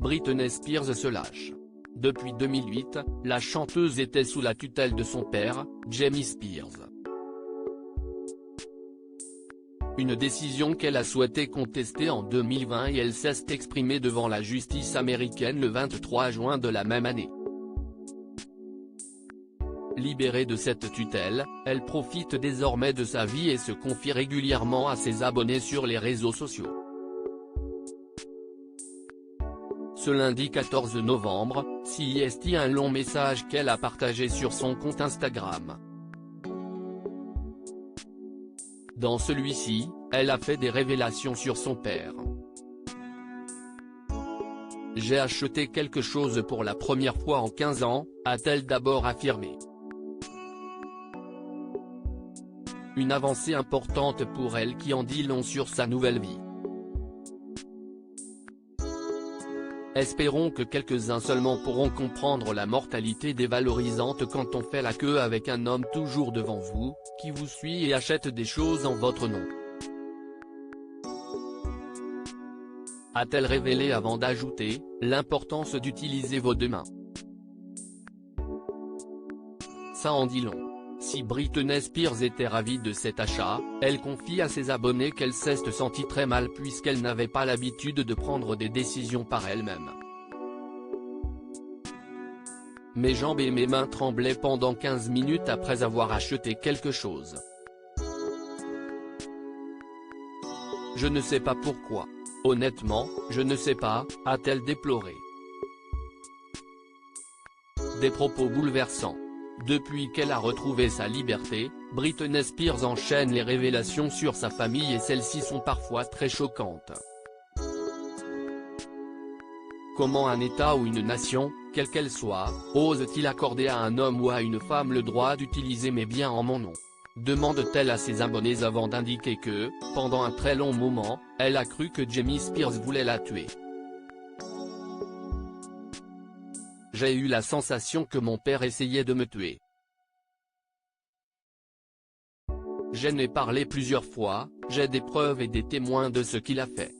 Britney Spears se lâche. Depuis 2008, la chanteuse était sous la tutelle de son père, Jamie Spears. Une décision qu'elle a souhaité contester en 2020 et elle s'est exprimée devant la justice américaine le 23 juin de la même année. Libérée de cette tutelle, elle profite désormais de sa vie et se confie régulièrement à ses abonnés sur les réseaux sociaux. Ce lundi 14 novembre, CEST un long message qu'elle a partagé sur son compte Instagram. Dans celui-ci, elle a fait des révélations sur son père. « J'ai acheté quelque chose pour la première fois en 15 ans, a-t-elle d'abord affirmé. Une avancée importante pour elle qui en dit long sur sa nouvelle vie. Espérons que quelques-uns seulement pourront comprendre la mortalité dévalorisante quand on fait la queue avec un homme toujours devant vous, qui vous suit et achète des choses en votre nom. » A-t-elle révélé avant d'ajouter, l'importance d'utiliser vos deux mains. Ça en dit long. Si Britney Spears était ravie de cet achat, elle confie à ses abonnés qu'elle s'est sentie très mal puisqu'elle n'avait pas l'habitude de prendre des décisions par elle-même. Mes jambes et mes mains tremblaient pendant 15 minutes après avoir acheté quelque chose. Je ne sais pas pourquoi. Honnêtement, je ne sais pas, a-t-elle déploré. Des propos bouleversants. Depuis qu'elle a retrouvé sa liberté, Britney Spears enchaîne les révélations sur sa famille et celles-ci sont parfois très choquantes. Comment un État ou une nation, quelle qu'elle soit, ose-t-il accorder à un homme ou à une femme le droit d'utiliser mes biens en mon nom ? Demande-t-elle à ses abonnés avant d'indiquer que, pendant un très long moment, elle a cru que Jamie Spears voulait la tuer. J'ai eu la sensation que mon père essayait de me tuer. J'en ai parlé plusieurs fois, j'ai des preuves et des témoins de ce qu'il a fait.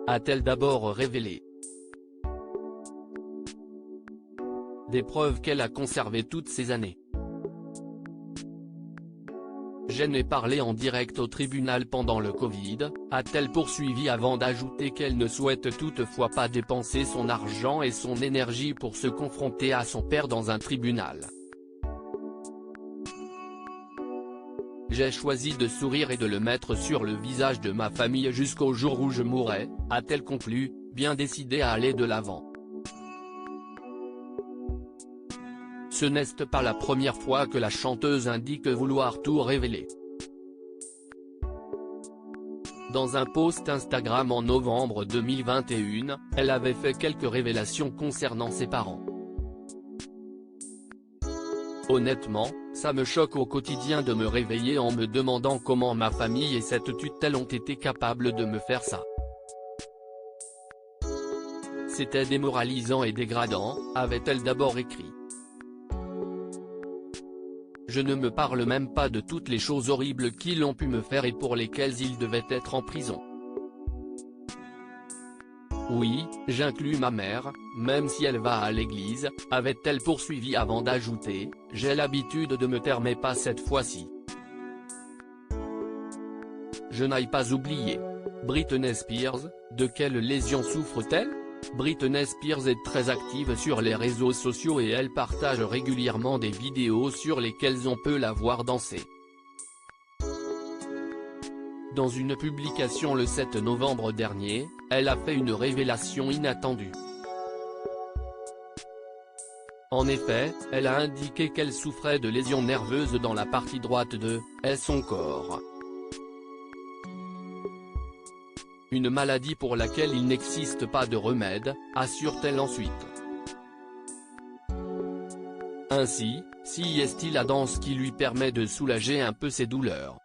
A-t-elle d'abord révélé. Des preuves qu'elle a conservées toutes ces années. J'en ai parlé en direct au tribunal pendant le Covid, a-t-elle poursuivi avant d'ajouter qu'elle ne souhaite toutefois pas dépenser son argent et son énergie pour se confronter à son père dans un tribunal. J'ai choisi de sourire et de le mettre sur le visage de ma famille jusqu'au jour où je mourrai, a-t-elle conclu, bien décidée à aller de l'avant. Ce n'est pas la première fois que la chanteuse indique vouloir tout révéler. Dans un post Instagram en novembre 2021, elle avait fait quelques révélations concernant ses parents. Honnêtement, ça me choque au quotidien de me réveiller en me demandant comment ma famille et cette tutelle ont été capables de me faire ça. C'était démoralisant et dégradant, avait-elle d'abord écrit. Je ne me parle même pas de toutes les choses horribles qu'ils ont pu me faire et pour lesquelles ils devaient être en prison. Oui, j'inclus ma mère, même si elle va à l'église, avait-elle poursuivi avant d'ajouter, j'ai l'habitude de me taire mais pas cette fois-ci. Je n'aille pas oublier. Britney Spears, de quelle lésion souffre-t-elle ? Britney Spears est très active sur les réseaux sociaux et elle partage régulièrement des vidéos sur lesquelles on peut la voir danser. Dans une publication le 7 novembre dernier, elle a fait une révélation inattendue. En effet, elle a indiqué qu'elle souffrait de lésions nerveuses dans la partie droite de son corps. Une maladie pour laquelle il n'existe pas de remède, assure-t-elle ensuite. Ainsi, CEST la danse qui lui permet de soulager un peu ses douleurs.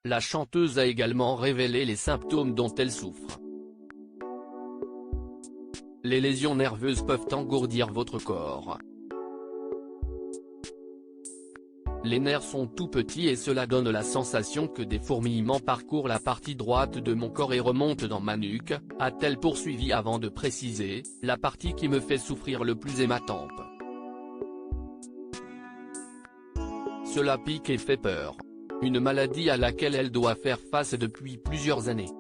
La chanteuse a également révélé les symptômes dont elle souffre. Les lésions nerveuses peuvent engourdir votre corps. Les nerfs sont tout petits et cela donne la sensation que des fourmillements parcourent la partie droite de mon corps et remontent dans ma nuque, a-t-elle poursuivi avant de préciser, la partie qui me fait souffrir le plus est ma tempe. Cela pique et fait peur. Une maladie à laquelle elle doit faire face depuis plusieurs années.